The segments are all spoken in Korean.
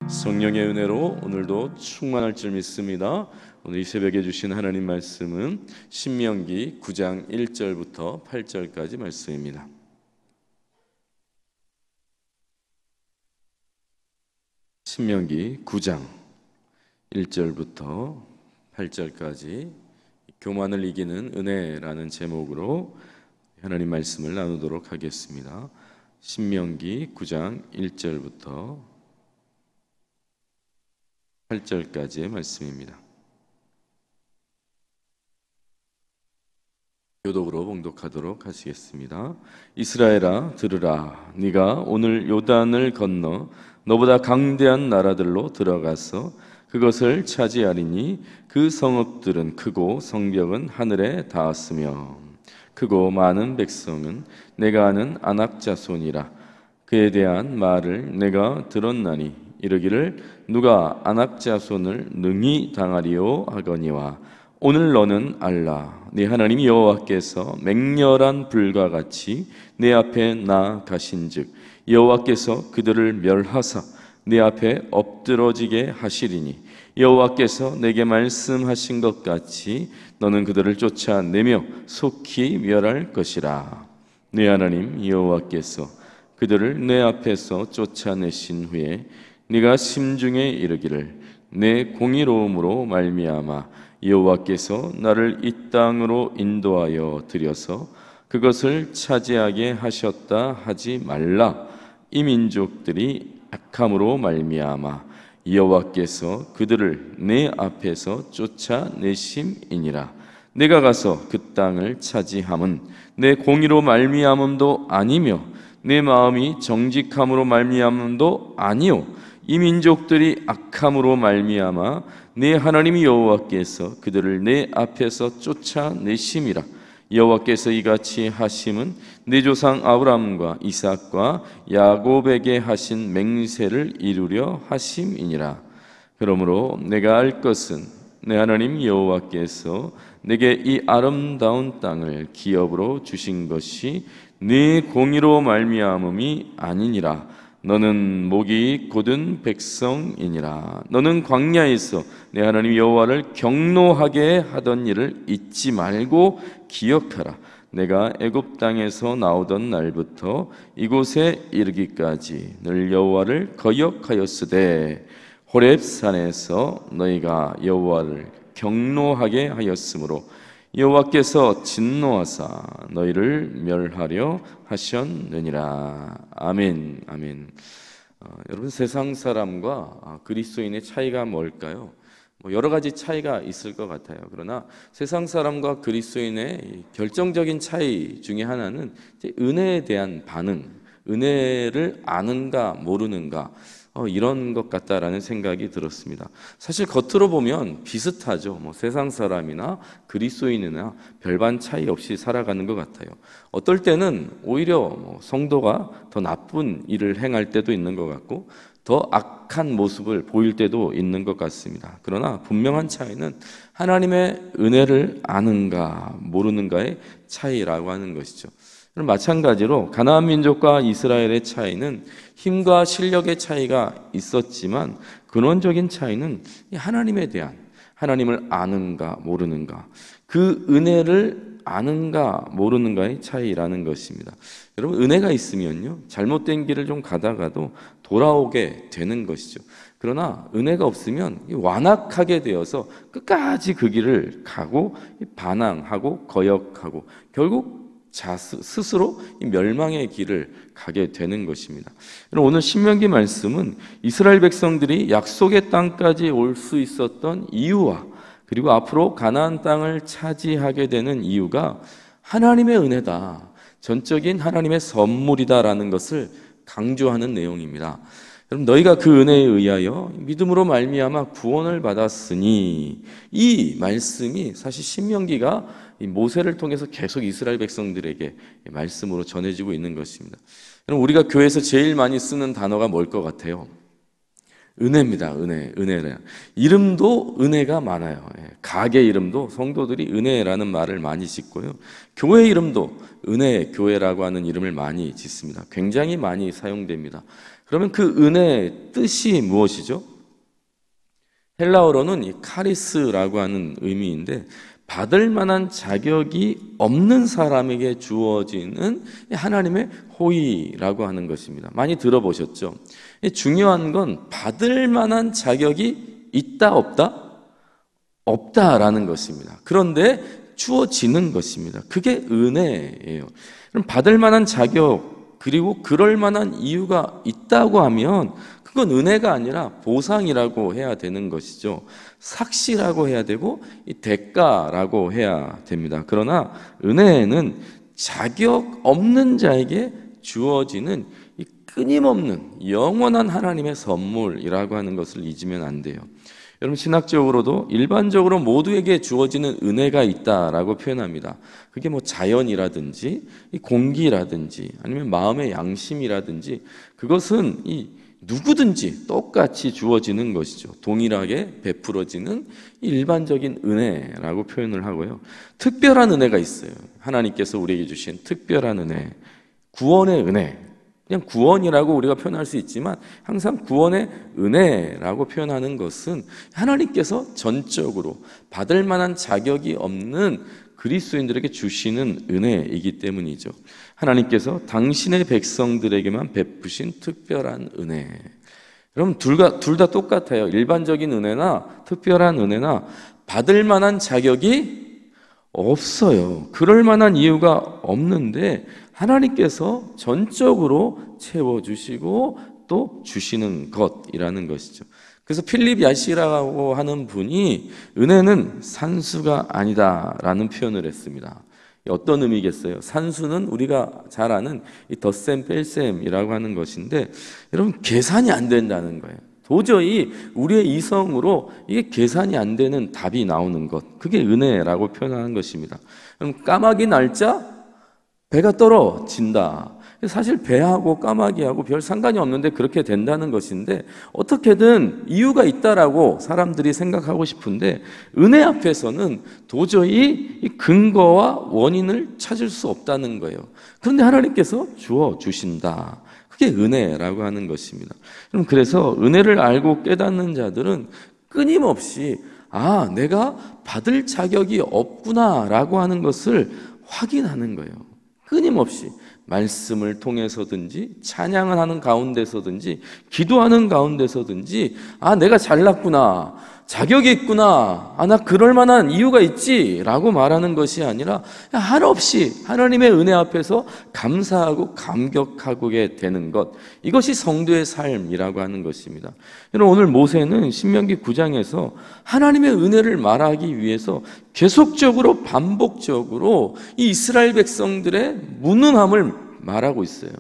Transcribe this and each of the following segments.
성령의 은혜로 오늘도 충만할 줄 믿습니다. 오늘 이 새벽에 주신 하나님 말씀은 신명기 9장 1절부터 8절까지 말씀입니다. 신명기 9장 1절부터 8절까지 교만을 이기는 은혜라는 제목으로 하나님 말씀을 나누도록 하겠습니다. 신명기 9장 1절부터 8절까지의 말씀입니다. 교독으로 봉독하도록 하시겠습니다. 이스라엘아 들으라. 네가 오늘 요단을 건너 너보다 강대한 나라들로 들어가서 그것을 차지하리니 그 성읍들은 크고 성벽은 하늘에 닿았으며 크고 많은 백성은 내가 아는 아낙 자손이라. 그에 대한 말을 내가 들었나니 이르기를 누가 아낙 자손을 능히 당하리요 하거니와 오늘 너는 알라. 네 하나님 여호와께서 맹렬한 불과 같이 내 앞에 나가신즉 여호와께서 그들을 멸하사 내 앞에 엎드러지게 하시리니 여호와께서 내게 말씀하신 것 같이 너는 그들을 쫓아내며 속히 멸할 것이라. 네 하나님 여호와께서 그들을 내 앞에서 쫓아내신 후에 네가 심중에 이르기를 내 공의로움으로 말미암아 여호와께서 나를 이 땅으로 인도하여 들여서 그것을 차지하게 하셨다 하지 말라. 이 민족들이 악함으로 말미암아 여호와께서 그들을 내 앞에서 쫓아내심이니라. 내가 가서 그 땅을 차지함은 내 공의로 말미암음도 아니며 내 마음이 정직함으로 말미암음도 아니요 이 민족들이 악함으로 말미암아 내 하나님 여호와께서 그들을 내 앞에서 쫓아내심이라. 여호와께서 이같이 하심은 내 조상 아브라함과 이삭과 야곱에게 하신 맹세를 이루려 하심이니라. 그러므로 내가 알 것은 내 하나님 여호와께서 내게 이 아름다운 땅을 기업으로 주신 것이 네 공의로 말미암음이 아니니라. 너는 목이 곧은 백성이니라. 너는 광야에서 내 하나님 여호와를 경노하게 하던 일을 잊지 말고 기억하라. 내가 애굽 땅에서 나오던 날부터 이곳에 이르기까지 늘 여호와를 거역하였으되 호렙산에서 너희가 여호와를 경노하게 하였으므로 여호와께서 진노하사 너희를 멸하려 하셨느니라. 아멘. 아멘. 여러분, 세상 사람과 그리스도인의 차이가 뭘까요? 여러 가지 차이가 있을 것 같아요. 그러나 세상 사람과 그리스도인의 결정적인 차이 중에 하나는 은혜에 대한 반응, 은혜를 아는가 모르는가, 이런 것 같다라는 생각이 들었습니다. 사실 겉으로 보면 비슷하죠. 세상 사람이나 그리스도인이나 별반 차이 없이 살아가는 것 같아요. 어떨 때는 오히려 성도가 더 나쁜 일을 행할 때도 있는 것 같고 더 악한 모습을 보일 때도 있는 것 같습니다. 그러나 분명한 차이는 하나님의 은혜를 아는가 모르는가의 차이라고 하는 것이죠. 마찬가지로 가나안 민족과 이스라엘의 차이는 힘과 실력의 차이가 있었지만 근원적인 차이는 하나님에 대한, 하나님을 아는가 모르는가, 그 은혜를 아는가 모르는가의 차이라는 것입니다. 여러분, 은혜가 있으면요 잘못된 길을 좀 가다가도 돌아오게 되는 것이죠. 그러나 은혜가 없으면 완악하게 되어서 끝까지 그 길을 가고 반항하고 거역하고 결국 스스로 멸망의 길을 가게 되는 것입니다. 오늘 신명기 말씀은 이스라엘 백성들이 약속의 땅까지 올 수 있었던 이유와 그리고 앞으로 가나안 땅을 차지하게 되는 이유가 하나님의 은혜다, 전적인 하나님의 선물이다라는 것을 강조하는 내용입니다. 여러분, 너희가 그 은혜에 의하여 믿음으로 말미암아 구원을 받았으니, 이 말씀이 사실 신명기가 모세를 통해서 계속 이스라엘 백성들에게 말씀으로 전해지고 있는 것입니다. 여러분, 우리가 교회에서 제일 많이 쓰는 단어가 뭘 것 같아요? 은혜입니다. 은혜는 이름도 은혜가 많아요. 가게 이름도 성도들이 은혜라는 말을 많이 짓고요. 교회 이름도 은혜 교회라고 하는 이름을 많이 짓습니다. 굉장히 많이 사용됩니다. 그러면 그 은혜의 뜻이 무엇이죠? 헬라어로는 이 카리스라고 하는 의미인데 받을 만한 자격이 없는 사람에게 주어지는 하나님의 호의라고 하는 것입니다. 많이 들어보셨죠? 중요한 건 받을 만한 자격이 있다 없다? 없다라는 것입니다. 그런데 주어지는 것입니다. 그게 은혜예요. 그럼 받을 만한 자격 그리고 그럴 만한 이유가 있다고 하면 그건 은혜가 아니라 보상이라고 해야 되는 것이죠. 삭시라고 해야 되고 이 대가라고 해야 됩니다. 그러나 은혜는 자격 없는 자에게 주어지는 이 끊임없는 영원한 하나님의 선물이라고 하는 것을 잊으면 안 돼요. 여러분 신학적으로도 일반적으로 모두에게 주어지는 은혜가 있다라고 표현합니다. 그게 뭐 자연이라든지 이 공기라든지 아니면 마음의 양심이라든지 그것은 이 누구든지 똑같이 주어지는 것이죠. 동일하게 베풀어지는 일반적인 은혜라고 표현을 하고요. 특별한 은혜가 있어요. 하나님께서 우리에게 주신 특별한 은혜, 구원의 은혜. 그냥 구원이라고 우리가 표현할 수 있지만 항상 구원의 은혜라고 표현하는 것은 하나님께서 전적으로 받을 만한 자격이 없는 그리스도인들에게 주시는 은혜이기 때문이죠. 하나님께서 당신의 백성들에게만 베푸신 특별한 은혜. 여러분 둘 다 똑같아요. 일반적인 은혜나 특별한 은혜나 받을 만한 자격이 없어요. 그럴 만한 이유가 없는데 하나님께서 전적으로 채워주시고 또 주시는 것이라는 것이죠. 그래서 필립 야시라고 하는 분이 은혜는 산수가 아니다라는 표현을 했습니다. 어떤 의미겠어요? 산수는 우리가 잘 아는 이 덧셈 뺄셈이라고 하는 것인데 여러분 계산이 안 된다는 거예요. 도저히 우리의 이성으로 이게 계산이 안 되는 답이 나오는 것, 그게 은혜라고 표현하는 것입니다. 그럼 까마귀 날짜 배가 떨어진다. 사실 배하고 까마귀하고 별 상관이 없는데 그렇게 된다는 것인데 어떻게든 이유가 있다라고 사람들이 생각하고 싶은데 은혜 앞에서는 도저히 이 근거와 원인을 찾을 수 없다는 거예요. 그런데 하나님께서 주어 주신다. 그게 은혜라고 하는 것입니다. 그래서 은혜를 알고 깨닫는 자들은 끊임없이 내가 받을 자격이 없구나라고 하는 것을 확인하는 거예요. 끊임없이 말씀을 통해서든지 찬양을 하는 가운데서든지 기도하는 가운데서든지 내가 잘났구나, 자격이 있구나, 나 그럴 만한 이유가 있지 라고 말하는 것이 아니라 한없이 하나님의 은혜 앞에서 감사하고 감격하게 되는 것, 이것이 성도의 삶이라고 하는 것입니다. 여러분 오늘 모세는 신명기 9장에서 하나님의 은혜를 말하기 위해서 계속적으로 반복적으로 이 이스라엘 백성들의 무능함을 말하고 있어요.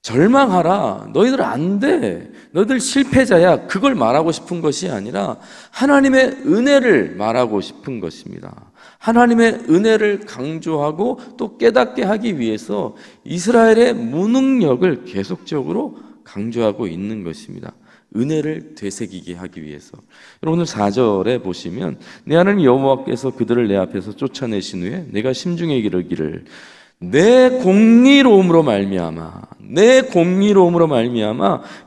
절망하라, 너희들 안 돼, 너희들 실패자야, 그걸 말하고 싶은 것이 아니라 하나님의 은혜를 말하고 싶은 것입니다. 하나님의 은혜를 강조하고 또 깨닫게 하기 위해서 이스라엘의 무능력을 계속적으로 강조하고 있는 것입니다. 은혜를 되새기게 하기 위해서. 오늘 4절에 보시면 내 하나님 여호와께서 그들을 내 앞에서 쫓아내신 후에 내가 심중에 이르기를 내 공의로움으로 말미암아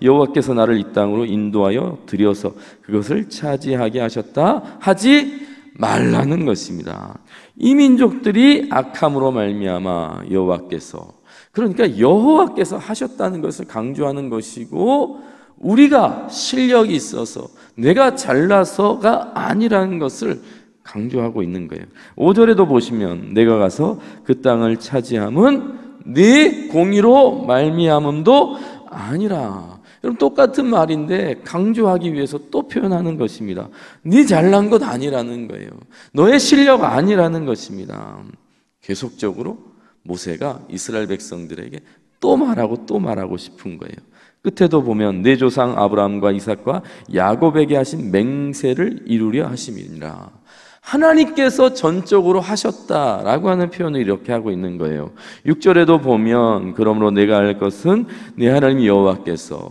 여호와께서 나를 이 땅으로 인도하여 들여서 그것을 차지하게 하셨다 하지 말라는 것입니다. 이 민족들이 악함으로 말미암아 여호와께서, 그러니까 여호와께서 하셨다는 것을 강조하는 것이고 우리가 실력이 있어서 내가 잘나서가 아니라는 것을 강조하고 있는 거예요. 5절에도 보시면 내가 가서 그 땅을 차지함은 네 공의로 말미암음도 아니라. 여러분 똑같은 말인데 강조하기 위해서 또 표현하는 것입니다. 네 잘난 것 아니라는 거예요. 너의 실력 아니라는 것입니다. 계속적으로 모세가 이스라엘 백성들에게 또 말하고 싶은 거예요. 끝에도 보면 내 조상 아브라함과 이삭과 야곱에게 하신 맹세를 이루려 하심이니라. 하나님께서 전적으로 하셨다라고 하는 표현을 이렇게 하고 있는 거예요. 6절에도 보면 그러므로 내가 알 것은 내 하나님 여호와께서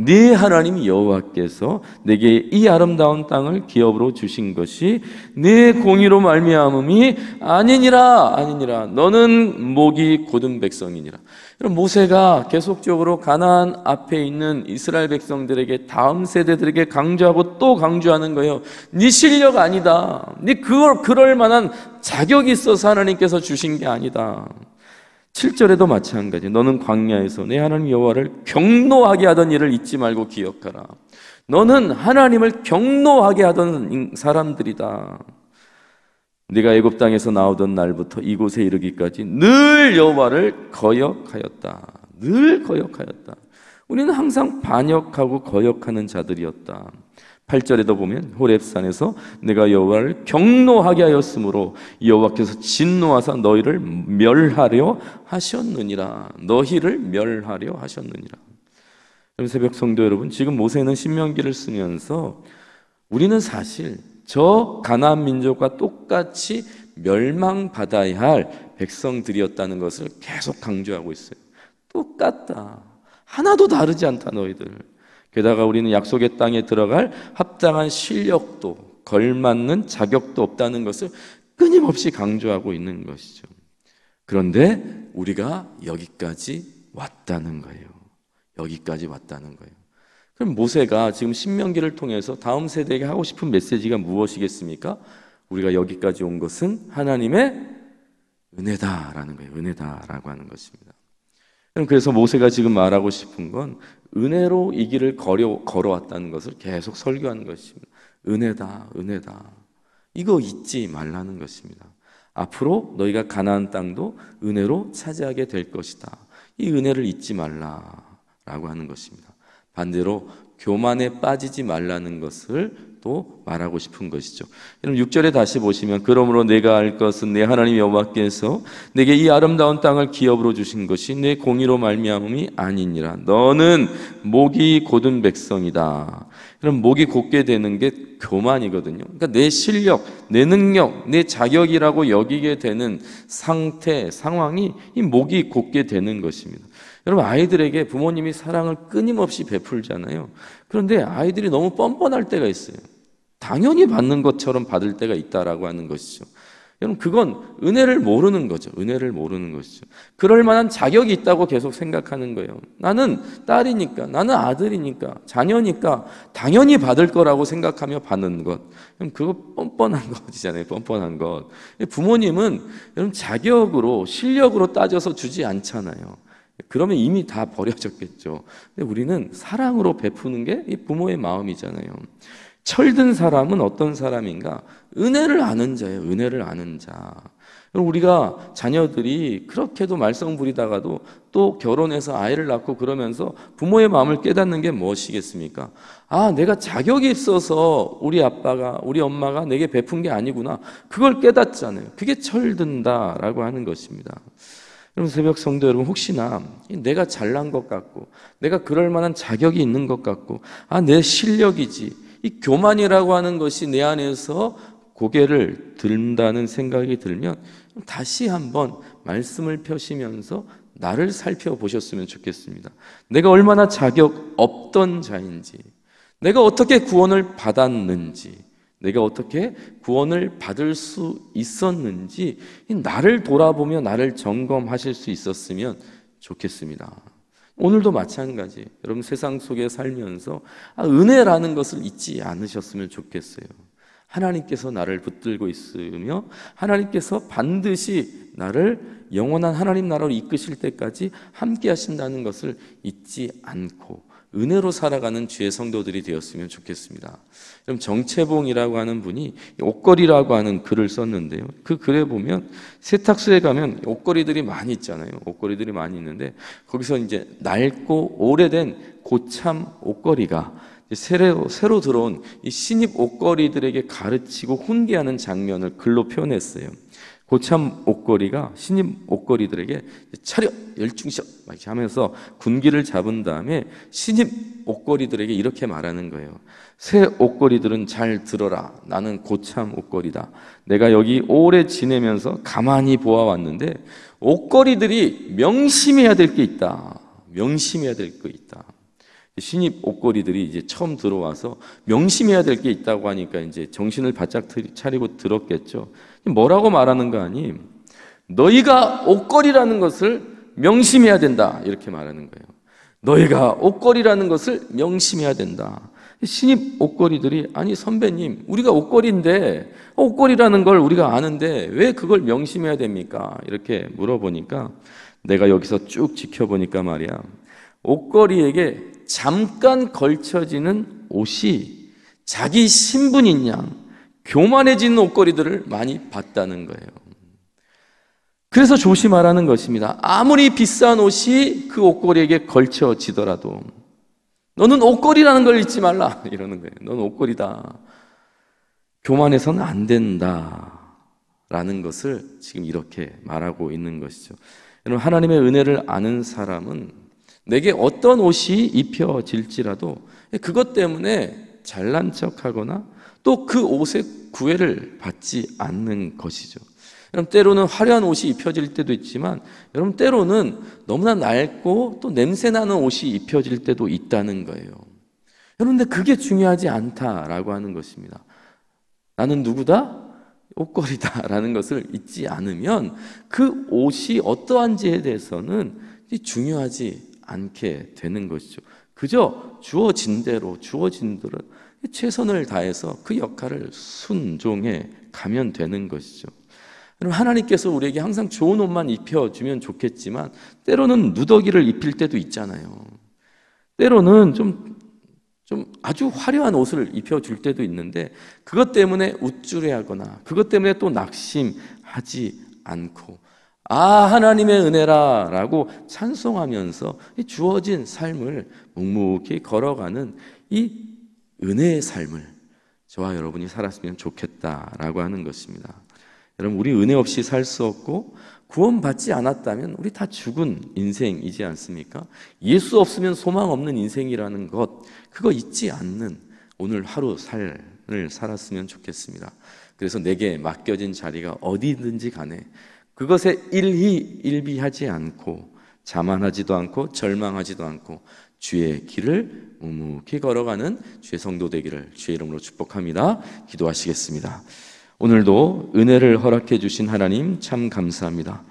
네 하나님 여호와께서 내게 이 아름다운 땅을 기업으로 주신 것이 네 공의로 말미암음이 아니니라. 너는 목이 곧은 백성이니라. 여러분, 모세가 계속적으로 가나안 앞에 있는 이스라엘 백성들에게, 다음 세대들에게 강조하고 또 강조하는 거예요. 네 실력 아니다. 네 그럴 만한 자격이 있어서 하나님께서 주신 게 아니다. 7절에도 마찬가지. 너는 광야에서 내 하나님 여호와를 경노하게 하던 일을 잊지 말고 기억하라. 너는 하나님을 경노하게 하던 사람들이다. 네가 애굽 땅에서 나오던 날부터 이곳에 이르기까지 늘 여호와를 거역하였다. 늘 거역하였다. 우리는 항상 반역하고 거역하는 자들이었다. 8절에도 보면 호렙산에서 내가 여호와를 경노하게 하였으므로 여호와께서 진노하사 너희를 멸하려 하셨느니라. 너희를 멸하려 하셨느니라. 새벽 성도 여러분, 지금 모세는 신명기를 쓰면서 우리는 사실 저 가나안 민족과 똑같이 멸망받아야 할 백성들이었다는 것을 계속 강조하고 있어요. 똑같다. 하나도 다르지 않다 너희들. 게다가 우리는 약속의 땅에 들어갈 합당한 실력도 걸맞는 자격도 없다는 것을 끊임없이 강조하고 있는 것이죠. 그런데 우리가 여기까지 왔다는 거예요. 여기까지 왔다는 거예요. 그럼 모세가 지금 신명기를 통해서 다음 세대에게 하고 싶은 메시지가 무엇이겠습니까? 우리가 여기까지 온 것은 하나님의 은혜다라는 거예요. 은혜다라고 하는 것입니다. 그래서 모세가 지금 말하고 싶은 건 은혜로 이 길을 걸어왔다는 것을 계속 설교하는 것입니다. 은혜다, 은혜다. 이거 잊지 말라는 것입니다. 앞으로 너희가 가나안 땅도 은혜로 차지하게 될 것이다. 이 은혜를 잊지 말라라고 하는 것입니다. 반대로 교만에 빠지지 말라는 것을 또 말하고 싶은 것이죠. 여러분 6절에 다시 보시면 그러므로 내가 알 것은 내 하나님 여호와께서 내게 이 아름다운 땅을 기업으로 주신 것이 내 공의로 말미암음이 아니니라. 너는 목이 곧은 백성이다. 그럼 목이 곧게 되는 게 교만이거든요. 그러니까 내 실력, 내 능력, 내 자격이라고 여기게 되는 상태, 상황이 이 목이 곧게 되는 것입니다. 여러분, 아이들에게 부모님이 사랑을 끊임없이 베풀잖아요. 그런데 아이들이 너무 뻔뻔할 때가 있어요. 당연히 받는 것처럼 받을 때가 있다라고 하는 것이죠. 여러분, 그건 은혜를 모르는 거죠. 은혜를 모르는 것이죠. 그럴 만한 자격이 있다고 계속 생각하는 거예요. 나는 딸이니까, 나는 아들이니까, 자녀니까 당연히 받을 거라고 생각하며 받는 것. 그거 뻔뻔한 것이잖아요. 뻔뻔한 것. 부모님은 여러분 자격으로, 실력으로 따져서 주지 않잖아요. 그러면 이미 다 버려졌겠죠. 근데 우리는 사랑으로 베푸는 게 이 부모의 마음이잖아요. 철든 사람은 어떤 사람인가? 은혜를 아는 자예요. 은혜를 아는 자. 우리가 자녀들이 그렇게도 말썽 부리다가도 또 결혼해서 아이를 낳고 그러면서 부모의 마음을 깨닫는 게 무엇이겠습니까? 아, 내가 자격이 있어서 우리 아빠가, 우리 엄마가 내게 베푼 게 아니구나. 그걸 깨닫잖아요. 그게 철든다라고 하는 것입니다. 여러분, 새벽 성도 여러분, 혹시나 내가 잘난 것 같고 내가 그럴 만한 자격이 있는 것 같고 내 실력이지, 이 교만이라고 하는 것이 내 안에서 고개를 든다는 생각이 들면 다시 한번 말씀을 펴시면서 나를 살펴보셨으면 좋겠습니다. 내가 얼마나 자격 없던 자인지, 내가 어떻게 구원을 받았는지, 내가 어떻게 구원을 받을 수 있었는지 나를 돌아보며 나를 점검하실 수 있었으면 좋겠습니다. 오늘도 마찬가지. 여러분, 세상 속에 살면서 은혜라는 것을 잊지 않으셨으면 좋겠어요. 하나님께서 나를 붙들고 있으며 하나님께서 반드시 나를 영원한 하나님 나라로 이끄실 때까지 함께 하신다는 것을 잊지 않고 은혜로 살아가는 주의 성도들이 되었으면 좋겠습니다. 그럼 정채봉이라고 하는 분이 옷걸이라고 하는 글을 썼는데요. 그 글에 보면 세탁소에 가면 옷걸이들이 많이 있잖아요. 옷걸이들이 많이 있는데 거기서 이제 낡고 오래된 고참 옷걸이가 새로 들어온 이 신입 옷걸이들에게 가르치고 훈계하는 장면을 글로 표현했어요. 고참 옷걸이가 신입 옷걸이들에게 차려 열중셔 이렇게 하면서 군기를 잡은 다음에 신입 옷걸이들에게 이렇게 말하는 거예요. 새 옷걸이들은 잘 들어라. 나는 고참 옷걸이다. 내가 여기 오래 지내면서 가만히 보아왔는데 옷걸이들이 명심해야 될 게 있다. 명심해야 될 게 있다. 신입 옷걸이들이 이제 처음 들어와서 명심해야 될 게 있다고 하니까 이제 정신을 바짝 차리고 들었겠죠. 뭐라고 말하는 거 아니? 너희가 옷걸이라는 것을 명심해야 된다. 이렇게 말하는 거예요. 너희가 옷걸이라는 것을 명심해야 된다. 신입 옷걸이들이 아니 선배님 우리가 옷걸이인데 옷걸이라는 걸 우리가 아는데 왜 그걸 명심해야 됩니까? 이렇게 물어보니까 내가 여기서 쭉 지켜보니까 말이야 옷걸이에게 잠깐 걸쳐지는 옷이 자기 신분인 양 교만해지는 옷걸이들을 많이 봤다는 거예요. 그래서 조심하라는 것입니다. 아무리 비싼 옷이 그 옷걸이에게 걸쳐지더라도 너는 옷걸이라는 걸 잊지 말라 이러는 거예요. 너는 옷걸이다. 교만해서는 안 된다 라는 것을 지금 이렇게 말하고 있는 것이죠. 여러분 하나님의 은혜를 아는 사람은 내게 어떤 옷이 입혀질지라도 그것 때문에 잘난 척하거나 또 그 옷의 구애를 받지 않는 것이죠. 여러분 때로는 화려한 옷이 입혀질 때도 있지만 여러분 때로는 너무나 낡고 또 냄새나는 옷이 입혀질 때도 있다는 거예요. 여러분 근데 그게 중요하지 않다라고 하는 것입니다. 나는 누구다? 옷걸이다라는 것을 잊지 않으면 그 옷이 어떠한지에 대해서는 중요하지 않게 되는 것이죠. 그저 주어진 대로 최선을 다해서 그 역할을 순종해 가면 되는 것이죠. 여러분 하나님께서 우리에게 항상 좋은 옷만 입혀주면 좋겠지만 때로는 누더기를 입힐 때도 있잖아요. 때로는 좀 아주 화려한 옷을 입혀줄 때도 있는데 그것 때문에 우쭐해하거나 그것 때문에 또 낙심하지 않고 하나님의 은혜라 라고 찬송하면서 주어진 삶을 묵묵히 걸어가는 이 은혜의 삶을 저와 여러분이 살았으면 좋겠다라고 하는 것입니다. 여러분 우리 은혜 없이 살 수 없고 구원받지 않았다면 우리 다 죽은 인생이지 않습니까? 예수 없으면 소망 없는 인생이라는 것 그거 잊지 않는 오늘 하루 삶을 살았으면 좋겠습니다. 그래서 내게 맡겨진 자리가 어디든지 간에 그것에 일희일비하지 않고 자만하지도 않고 절망하지도 않고 주의 길을 묵묵히 걸어가는 주의 성도 되기를 주의 이름으로 축복합니다. 기도하시겠습니다. 오늘도 은혜를 허락해 주신 하나님 참 감사합니다.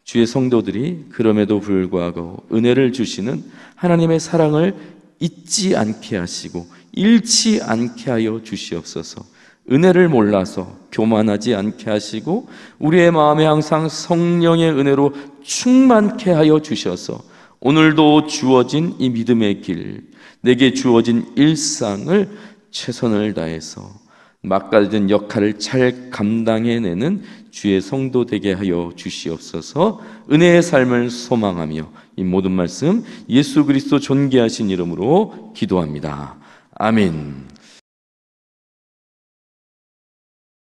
주의 성도들이 그럼에도 불구하고 은혜를 주시는 하나님의 사랑을 잊지 않게 하시고 잃지 않게 하여 주시옵소서. 은혜를 몰라서 교만하지 않게 하시고 우리의 마음에 항상 성령의 은혜로 충만케 하여 주셔서 오늘도 주어진 이 믿음의 길, 내게 주어진 일상을 최선을 다해서 맡겨진 역할을 잘 감당해내는 주의 성도 되게 하여 주시옵소서. 은혜의 삶을 소망하며 이 모든 말씀 예수 그리스도 존귀하신 이름으로 기도합니다. 아멘.